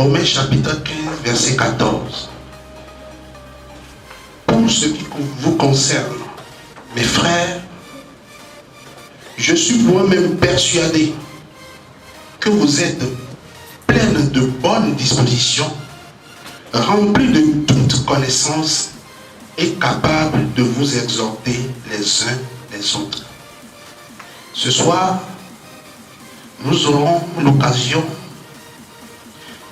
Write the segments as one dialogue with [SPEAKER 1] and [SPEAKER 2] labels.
[SPEAKER 1] Romains chapitre 15, verset 14. Pour ce qui vous concerne, mes frères, je suis moi-même persuadé que vous êtes pleins de bonnes dispositions, remplis de toute connaissance et capables de vous exhorter les uns les autres. Ce soir, nous aurons l'occasion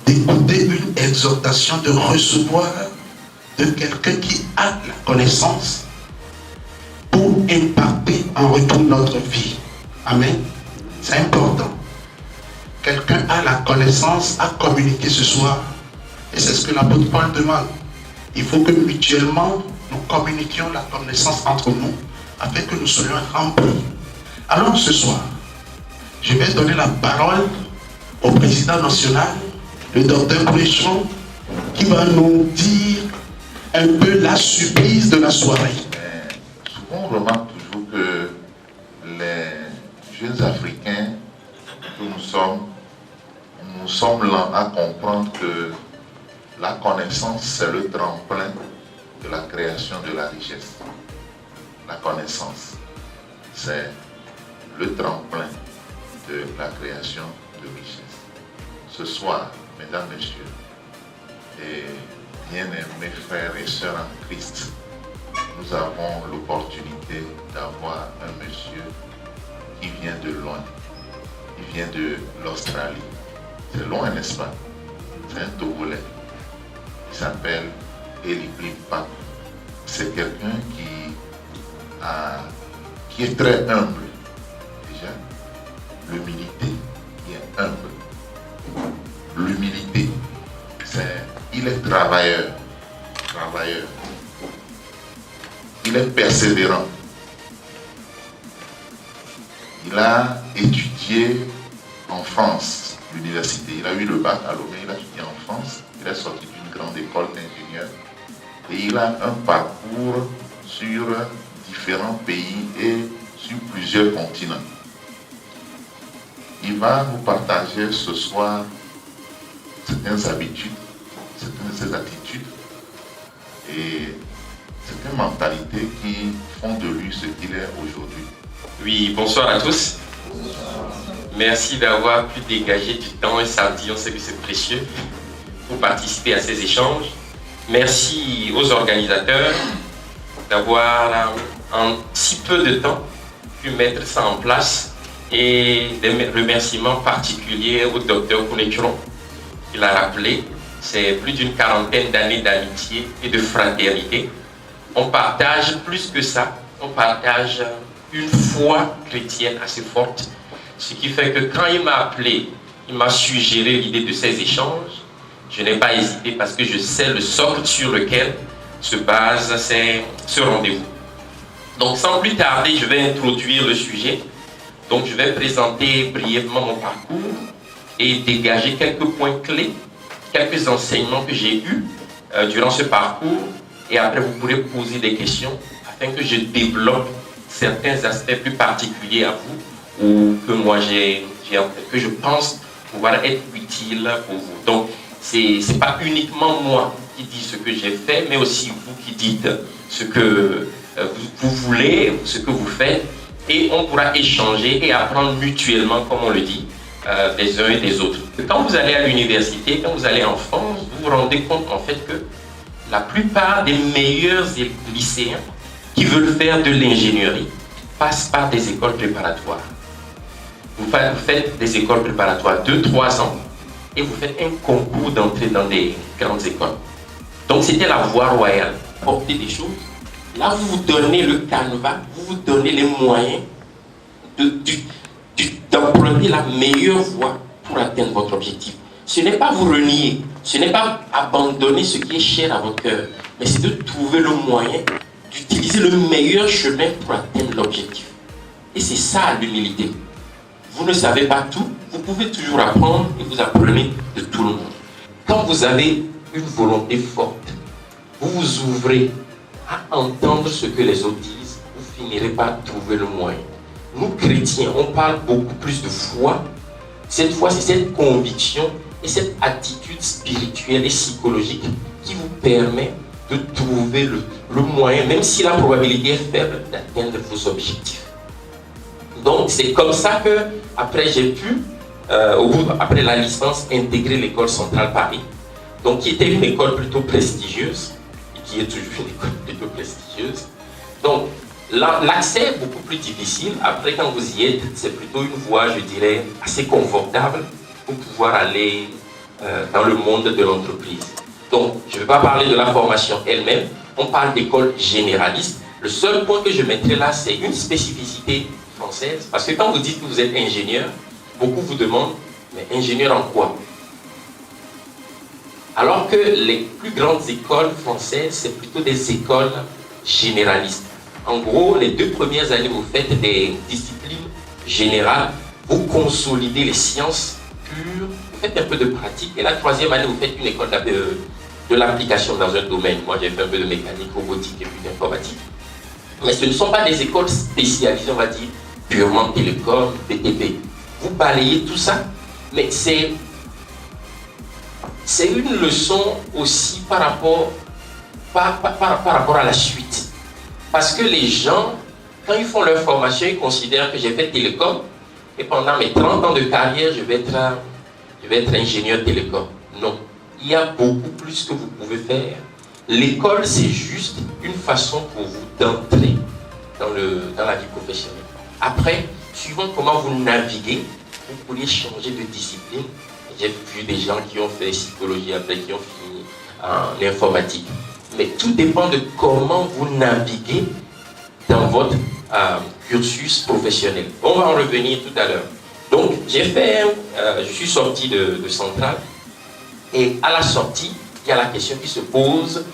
[SPEAKER 1] d'écouter une exhortation, de recevoir de quelqu'un qui a la connaissance pour impacter en retour notre vie. Amen. C'est important. Quelqu'un a la connaissance à communiquer ce soir. Et c'est ce que l'apôtre Paul demande. Il faut que mutuellement, nous communiquions la connaissance entre nous afin que nous soyons remplis. Alors ce soir, je vais donner la parole au président national, le docteur Bouléchon, qui va nous dire un peu la surprise de la soirée.
[SPEAKER 2] Souvent, on remarque toujours que les jeunes Africains que nous sommes lents à comprendre que la connaissance, c'est le tremplin de la création de la richesse. La connaissance, c'est le tremplin de la création de richesse. Ce soir, mesdames, messieurs, et bien-aimés frères et sœurs en Christ, nous avons l'opportunité d'avoir un monsieur qui vient de loin, qui vient de l'Australie. C'est loin, n'est-ce pas? C'est un Togolais. Il s'appelle Eli Limpa. C'est quelqu'un qui est très humble. Déjà, l'humilité, qui est humble. L'humilité, il est travailleur. Il est persévérant. Il a étudié en France, l'université. Il a eu le bac à Lomé, il a étudié en France. Il est sorti d'une grande école d'ingénieur. Et il a un parcours sur différents pays et sur plusieurs continents. Il va nous partager ce soir certaines habitudes, certaines attitudes et certaines mentalités qui font de lui ce qu'il est aujourd'hui.
[SPEAKER 3] Oui, bonsoir à tous. Merci d'avoir pu dégager du temps un samedi, on sait que c'est précieux, pour participer à ces échanges. Merci aux organisateurs d'avoir en si peu de temps pu mettre ça en place et des remerciements particuliers au docteur Kounetron qui l'a rappelé. C'est plus d'une quarantaine d'années d'amitié et de fraternité. On partage plus que ça, on partage une foi chrétienne assez forte, ce qui fait que quand il m'a appelé, il m'a suggéré l'idée de ces échanges. Je n'ai pas hésité parce que je sais le socle sur lequel se base ce rendez-vous. Donc sans plus tarder, je vais introduire le sujet. Donc je vais présenter brièvement mon parcours et dégager quelques points clés, quelques enseignements que j'ai eus durant ce parcours. Et après, vous pourrez poser des questions afin que je développe certains aspects plus particuliers à vous ou que moi que je pense pouvoir être utile pour vous. Donc, c'est pas uniquement moi qui dis ce que j'ai fait, mais aussi vous qui dites ce que vous voulez, ce que vous faites, et on pourra échanger et apprendre mutuellement, comme on le dit, des uns et des autres. Quand vous allez à l'université, quand vous allez en France, vous vous rendez compte en fait que la plupart des meilleurs lycéens qui veulent faire de l'ingénierie passent par des écoles préparatoires. Vous faites des écoles préparatoires 2-3 ans et vous faites un concours d'entrée dans des grandes écoles. Donc c'était la voie royale. Porter des choses. Là, vous vous donnez le canevas, vous vous donnez les moyens d'emprunter la meilleure voie pour atteindre votre objectif. Ce n'est pas vous renier, ce n'est pas abandonner ce qui est cher à votre cœur, mais c'est de trouver le moyen d'utiliser le meilleur chemin pour atteindre l'objectif. Et c'est ça l'humilité. Vous ne savez pas tout, vous pouvez toujours apprendre et vous apprenez de tout le monde. Quand vous avez une volonté forte, vous vous ouvrez à entendre ce que les autres disent, vous finirez par trouver le moyen. Nous chrétiens, on parle beaucoup plus de foi. Cette foi, c'est cette conviction et cette attitude spirituelle et psychologique qui vous permet de trouver le moyen, même si la probabilité est faible, d'atteindre vos objectifs. Donc c'est comme ça que après j'ai pu, après la licence, intégrer l'école centrale Paris, donc qui était une école plutôt prestigieuse, et qui est toujours une école plutôt prestigieuse. Donc l'accès est beaucoup plus difficile. Après, quand vous y êtes, c'est plutôt une voie, je dirais, assez confortable pour pouvoir aller dans le monde de l'entreprise. Donc, je ne vais pas parler de la formation elle-même, on parle d'école généraliste. Le seul point que je mettrai là, c'est une spécificité française, parce que quand vous dites que vous êtes ingénieur, beaucoup vous demandent, mais ingénieur en quoi? Alors que les plus grandes écoles françaises, c'est plutôt des écoles généralistes. En gros, les 2 premières années, vous faites des disciplines générales, vous consolidez les sciences pures, vous faites un peu de pratique, et la 3e année, vous faites une école de l'application dans un domaine. Moi, j'ai fait un peu de mécanique, robotique et puis d'informatique. Mais ce ne sont pas des écoles spécialisées, on va dire, purement télécom, BTP. Vous balayez tout ça, mais c'est une leçon aussi par rapport à la suite. Parce que les gens, quand ils font leur formation, ils considèrent que j'ai fait télécom et pendant mes 30 ans de carrière, je vais être ingénieur télécom. Non, il y a beaucoup plus que vous pouvez faire. L'école, c'est juste une façon pour vous d'entrer dans la vie professionnelle. Après, suivant comment vous naviguez, vous pourriez changer de discipline. J'ai vu des gens qui ont fait psychologie après, qui ont fini en informatique. Mais tout dépend de comment vous naviguez dans votre cursus professionnel. On va en revenir tout à l'heure. Donc, je suis sorti de Centrale, et à la sortie, il y a la question qui se pose,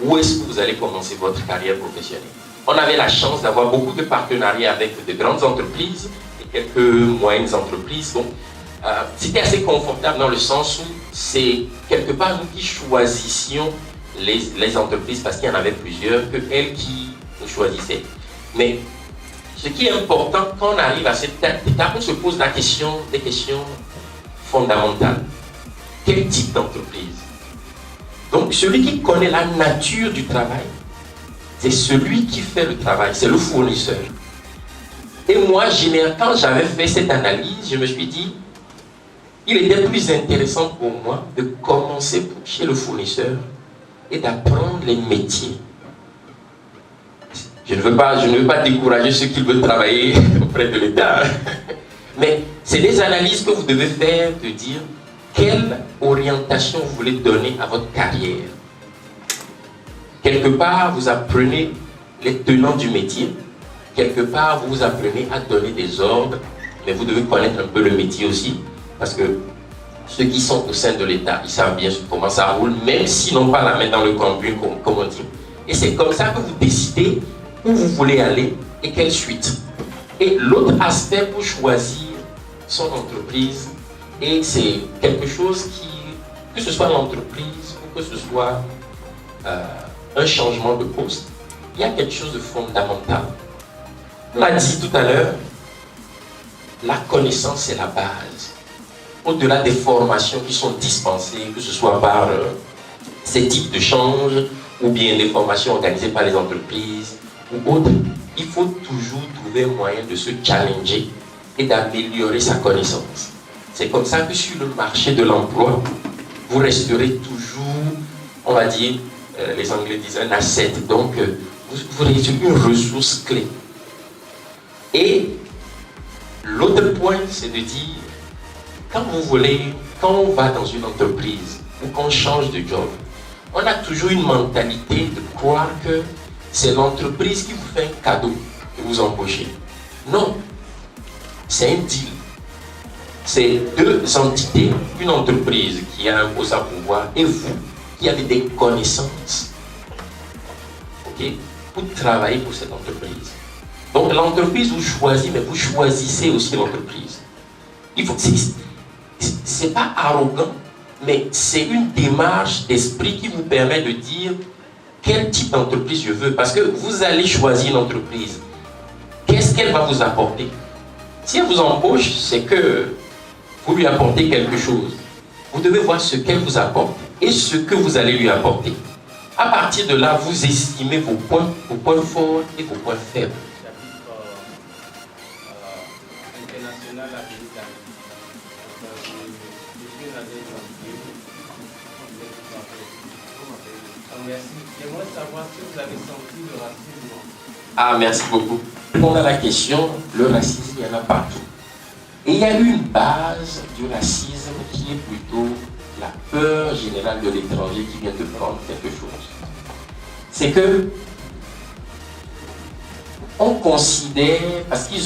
[SPEAKER 3] où est-ce que vous allez commencer votre carrière professionnelle? On avait la chance d'avoir beaucoup de partenariats avec de grandes entreprises et quelques moyennes entreprises. Donc, c'était assez confortable dans le sens où c'est quelque part nous qui choisissions les entreprises parce qu'il y en avait plusieurs que elles qui nous choisissaient. Mais ce qui est important quand on arrive à cette étape, on se pose des questions fondamentales. Quel type d'entreprise? Donc celui qui connaît la nature du travail, c'est celui qui fait le travail, c'est le fournisseur. Et moi, quand j'avais fait cette analyse, je me suis dit, il était plus intéressant pour moi de commencer chez le fournisseur et d'apprendre les métiers. Je ne veux pas décourager ceux qui veulent travailler auprès de l'État. Mais c'est des analyses que vous devez faire, de dire quelle orientation vous voulez donner à votre carrière. Quelque part, vous apprenez les tenants du métier. Quelque part, vous apprenez à donner des ordres. Mais vous devez connaître un peu le métier aussi. Parce que ceux qui sont au sein de l'État, ils savent bien comment ça roule, même s'ils n'ont pas la main dans le cambouis, comme on dit. Et c'est comme ça que vous décidez où vous voulez aller et quelle suite. Et l'autre aspect pour choisir son entreprise, et c'est quelque chose que ce soit l'entreprise ou que ce soit un changement de poste, il y a quelque chose de fondamental. On l'a dit tout à l'heure, la connaissance c'est la base. Au-delà des formations qui sont dispensées, que ce soit par ces types de change ou bien des formations organisées par les entreprises ou autres, il faut toujours trouver un moyen de se challenger et d'améliorer sa connaissance. C'est comme ça que sur le marché de l'emploi, vous resterez toujours, on va dire, les Anglais disent un asset, donc vous resterez une ressource clé. Et l'autre point, c'est de dire, quand on va dans une entreprise ou qu'on change de job, on a toujours une mentalité de croire que c'est l'entreprise qui vous fait un cadeau que vous embauchez. Non, c'est un deal. C'est 2 entités, une entreprise qui a un poste à pouvoir et vous qui avez des connaissances, pour travailler pour cette entreprise. Donc l'entreprise vous choisit, mais vous choisissez aussi l'entreprise. C'est pas arrogant, mais c'est une démarche d'esprit qui vous permet de dire quel type d'entreprise je veux. Parce que vous allez choisir une entreprise. Qu'est-ce qu'elle va vous apporter? Si elle vous embauche, c'est que vous lui apportez quelque chose. Vous devez voir ce qu'elle vous apporte et ce que vous allez lui apporter. À partir de là, vous estimez vos points forts et vos points faibles.
[SPEAKER 4] International à merci. J'aimerais savoir si vous avez senti le racisme.
[SPEAKER 3] Ah, merci beaucoup. Pour répondre à la question, le racisme, il y en a partout. Et il y a une base du racisme qui est plutôt la peur générale de l'étranger qui vient de prendre quelque chose. C'est que on considère, parce qu'ils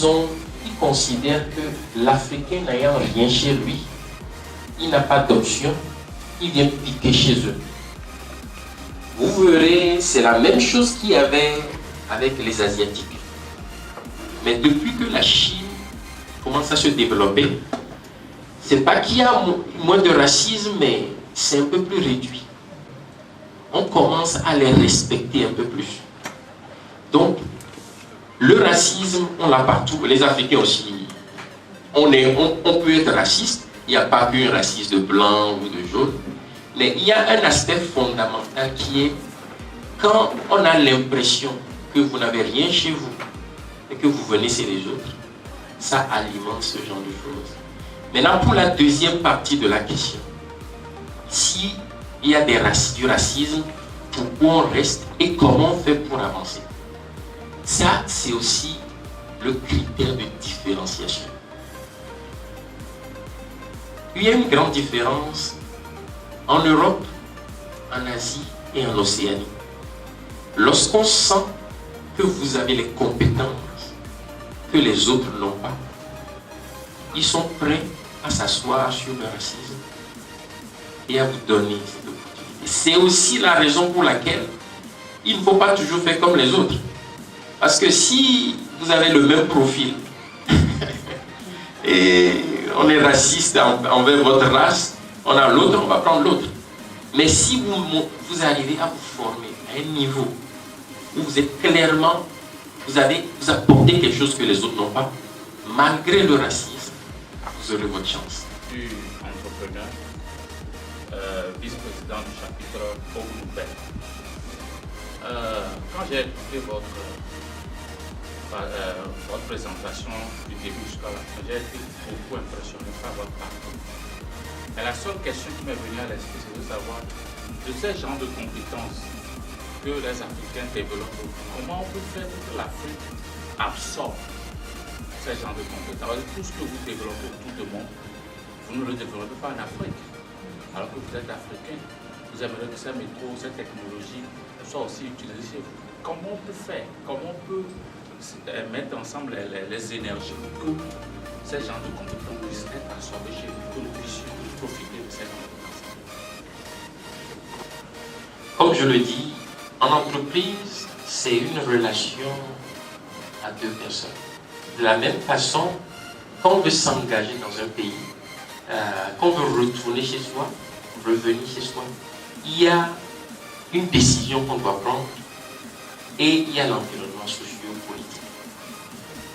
[SPEAKER 3] considèrent que l'Africain n'ayant rien chez lui, il n'a pas d'option, il vient piquer chez eux. Vous verrez, c'est la même chose qu'il y avait avec les Asiatiques. Mais depuis que la Chine commence à se développer, c'est pas qu'il y a moins de racisme, mais c'est un peu plus réduit. On commence à les respecter un peu plus. Donc, le racisme, on l'a partout. Les Africains aussi. On peut être raciste. Il n'y a pas qu'un racisme de blanc ou de jaune. Mais il y a un aspect fondamental qui est quand on a l'impression que vous n'avez rien chez vous et que vous venez chez les autres, ça alimente ce genre de choses. Maintenant, pour la deuxième partie de la question, s'il y a du racisme, pourquoi on reste et comment on fait pour avancer? Ça, c'est aussi le critère de différenciation. Il y a une grande différence en Europe, en Asie et en Océanie. Lorsqu'on sent que vous avez les compétences que les autres n'ont pas, ils sont prêts à s'asseoir sur le racisme et à vous donner cette opportunité. C'est aussi la raison pour laquelle il ne faut pas toujours faire comme les autres. Parce que si vous avez le même profil et on est raciste envers votre race, on a l'autre, on va prendre l'autre. Mais si vous arrivez à vous former à un niveau où vous êtes clairement, vous apportez quelque chose que les autres n'ont pas, malgré le racisme, vous aurez votre chance.
[SPEAKER 5] Je suis entrepreneur, vice-président du chapitre Ogunupé. Quand j'ai écouté votre présentation du début jusqu'à la fin, j'ai été beaucoup impressionné par votre parcours. Et la seule question qui m'est venue à l'esprit, c'est de savoir, de ces genres de compétences que les Africains développent, comment on peut faire pour que l'Afrique absorbe ces genres de compétences? Tout ce que vous développez autour de monde, vous ne le développez pas en Afrique. Alors que vous êtes Africain, vous aimeriez que ces méthodes, ces technologies soient aussi utilisées chez vous. Comment on peut faire? Comment on peut mettre ensemble les énergies pour que ces genres de compétences puissent être absorbés chez vous, que nous puissions profiter de ces compétences?
[SPEAKER 3] Comme je le dis, en entreprise, c'est une relation à deux personnes. De la même façon, quand on veut s'engager dans un pays, quand on veut retourner chez soi, revenir chez soi, il y a une décision qu'on doit prendre et il y a l'environnement socio-politique.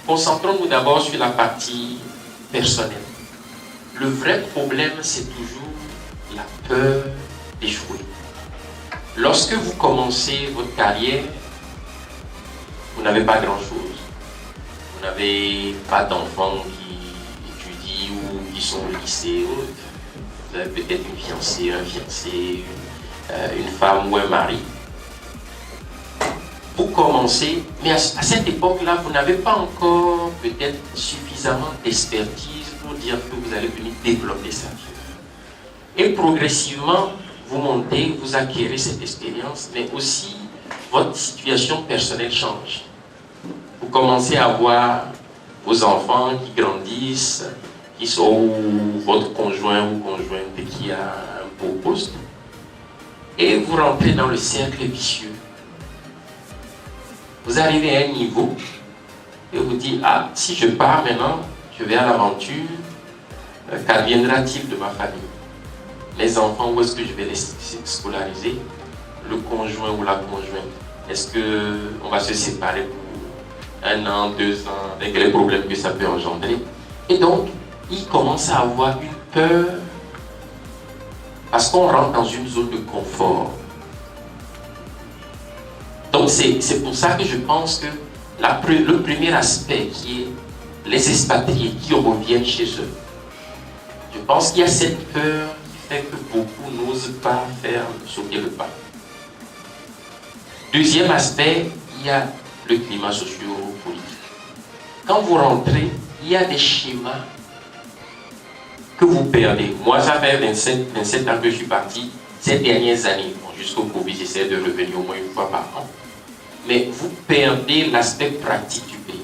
[SPEAKER 3] Concentrons-nous d'abord sur la partie personnelle. Le vrai problème, c'est toujours la peur d'échouer. Lorsque vous commencez votre carrière, vous n'avez pas grand-chose. Vous n'avez pas d'enfants qui étudient ou qui sont au lycée. Vous avez peut-être une fiancée, un fiancé, une femme ou un mari. Vous commencez, mais à cette époque-là, vous n'avez pas encore peut-être suffisamment d'expertise pour dire que vous allez venir développer ça. Et progressivement, vous montez, vous acquérez cette expérience, mais aussi votre situation personnelle change. Vous commencez à voir vos enfants qui grandissent, qui sont votre conjoint ou conjointe qui a un beau poste, et vous rentrez dans le cercle vicieux. Vous arrivez à un niveau et vous dites, ah, si je pars maintenant, je vais à l'aventure, qu'adviendra-t-il de ma famille? Les enfants, où est-ce que je vais les scolariser? Le conjoint ou la conjointe, est-ce qu'on va se séparer pour 1 an, 2 ans, avec les problèmes que ça peut engendrer? Et donc, il commence à avoir une peur parce qu'on rentre dans une zone de confort. Donc c'est pour ça que je pense que le premier aspect qui est les expatriés qui reviennent chez eux. Je pense qu'il y a cette peur qui fait que beaucoup n'osent pas faire sauter le pas. Deuxième aspect, il y a le climat socio-politique. Quand vous rentrez, il y a des schémas que vous perdez. Moi, ça fait 27 ans que je suis parti. Ces dernières années, jusqu'au Covid, j'essaie de revenir au moins une fois par an. Mais vous perdez l'aspect pratique du pays.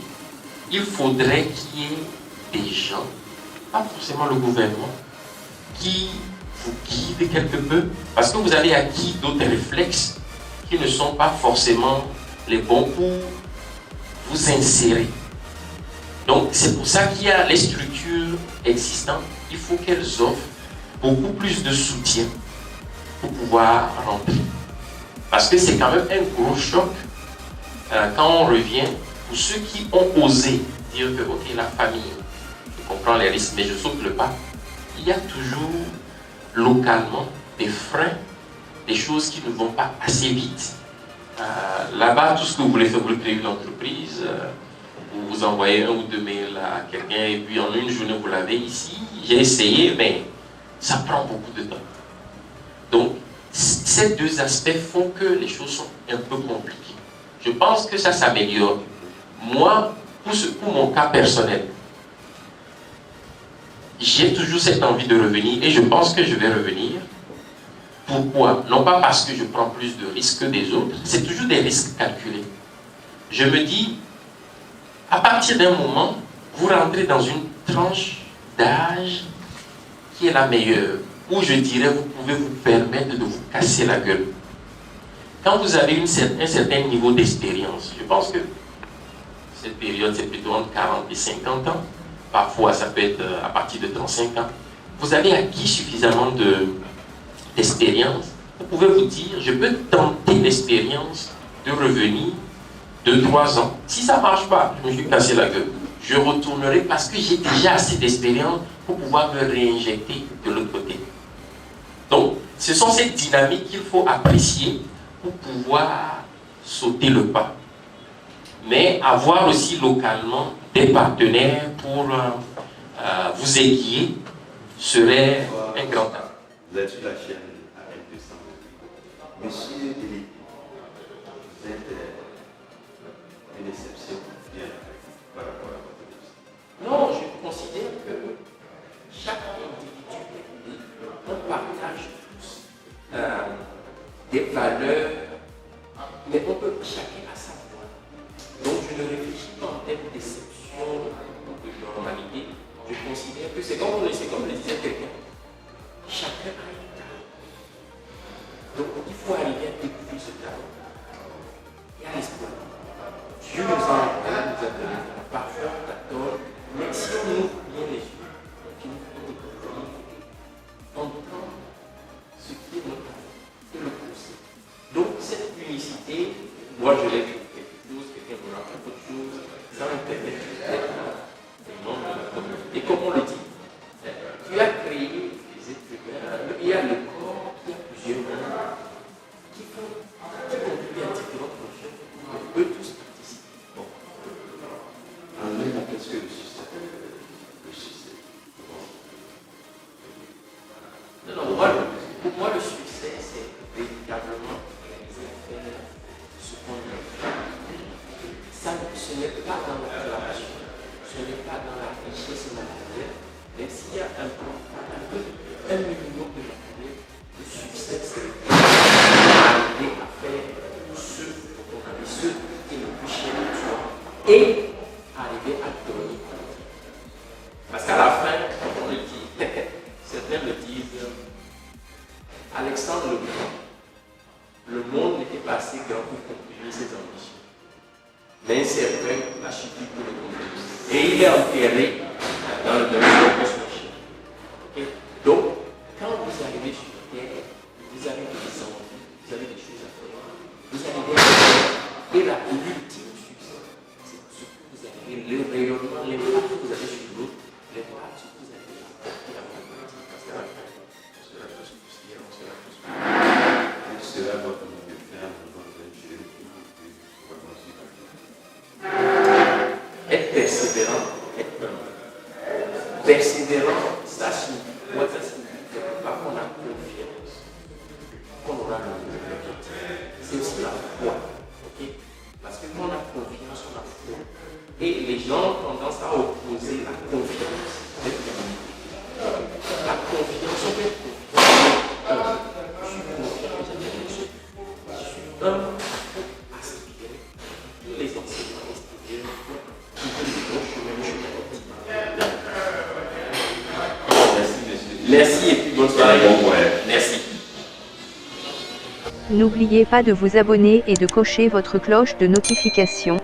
[SPEAKER 3] Il faudrait qu'il y ait des gens, pas forcément le gouvernement, qui vous guident quelque peu, parce que vous avez acquis d'autres réflexes qui ne sont pas forcément les bons pour vous insérer. Donc c'est pour ça qu'il y a les structures existantes, il faut qu'elles offrent beaucoup plus de soutien pour pouvoir rentrer. Parce que c'est quand même un gros choc quand on revient, pour ceux qui ont osé dire que ok, la famille, je comprends les risques, mais je saute le pas, il y a toujours localement des freins, des choses qui ne vont pas assez vite. Là-bas, tout ce que vous voulez faire, vous voulez créer une entreprise, vous envoyez 1 ou 2 mails à quelqu'un et puis en une journée vous l'avez ici. J'ai essayé, mais ça prend beaucoup de temps. Donc, ces deux aspects font que les choses sont un peu compliquées. Je pense que ça s'améliore. Moi, pour mon cas personnel, j'ai toujours cette envie de revenir et je pense que je vais revenir. Pourquoi? Non pas parce que je prends plus de risques que des autres, c'est toujours des risques calculés. Je me dis, à partir d'un moment, vous rentrez dans une tranche d'âge qui est la meilleure, où je dirais, vous pouvez vous permettre de vous casser la gueule. Quand vous avez un certain niveau d'expérience, je pense que cette période, c'est plutôt entre 40 et 50 ans, parfois ça peut être à partir de 35 ans, vous avez acquis suffisamment d'expérience, vous pouvez vous dire, je peux tenter l'expérience de revenir 2-3 ans. Si ça ne marche pas, je me suis cassé la gueule. Je retournerai parce que j'ai déjà assez d'expérience pour pouvoir me réinjecter de l'autre côté. Donc, ce sont ces dynamiques qu'il faut apprécier pour pouvoir sauter le pas. Mais avoir aussi localement des partenaires pour vous aiguiller serait un grand temps.
[SPEAKER 6] Vous êtes sur la chaîne AM200. Monsieur Deli, vous êtes une exception bien par rapport à votre vie.
[SPEAKER 3] Non, je considère que chaque individu, on partage tous des valeurs, mais on peut chacun à sa voie. Donc je ne réfléchis pas en termes d'exception ou de normalité. Je considère que c'est comme le disait quelqu'un. Chacun a un talent. Donc il faut arriver à découvrir ce talent. Et à l'espoir. Dieu nous a donné parfois d'accord, mais si on ouvre bien les yeux, on finit par découvrir, comprendre ce qui est notre talent et le pousser. Donc cette unicité, moi je l'ai vu quelque chose, quelqu'un me raconte autre chose, ça me permet des membres de la communauté. Et comme on le dit, tu as créé des êtres humains, il y a le corps qui a plusieurs membres qui contribuent à différents projets, mais eux tous participent. Bon.
[SPEAKER 6] Qu'est-ce que le système?
[SPEAKER 3] Non, pour moi, le succès, c'est véritablement faire ce qu'on veut faire. Ça, ce n'est pas dans l'acclamation, ce n'est pas dans la richesse matérielle, même s'il y a un minimum de matériel, le succès, c'est arriver à faire ce qui est le plus cher de toi et arriver à donner. Parce qu'à la fin, on le dit, certains le disent, Alexandre le monde n'était pas assez grand pour contenir ses ambitions. Mais un certain a suffi pour le contenir. Et il est enterré dans le domaine de son chien. Okay? Donc, quand vous arrivez sur terre, vous avez des envies, vous avez des choses à faire, vous arrivez à faire. Et l'ultime succès, c'est ce que vous avez, le rayonnement, l'impact que vous avez sur l'autre, l'impact que vous avez apporté à votre petit. Parce que la fin, c'est la chose que vous
[SPEAKER 7] considérant ça signifie, moi ça signifie quelque part qu'on a confiance, qu'on aura le objectif. C'est aussi la foi, ok? Parce que quand on a confiance, on a foi. Et les gens ont tendance à opposer la confiance avec l'humilité. La confiance, on peut être confiant. Je suis confiant, je suis humble, aspiré. Tous les enseignements extérieurs, qui veulent le bon chemin, le chemin optimal. Merci, monsieur. Merci et puis bonne soirée. Merci.
[SPEAKER 8] N'oubliez pas de vous abonner et de cocher votre cloche de notification.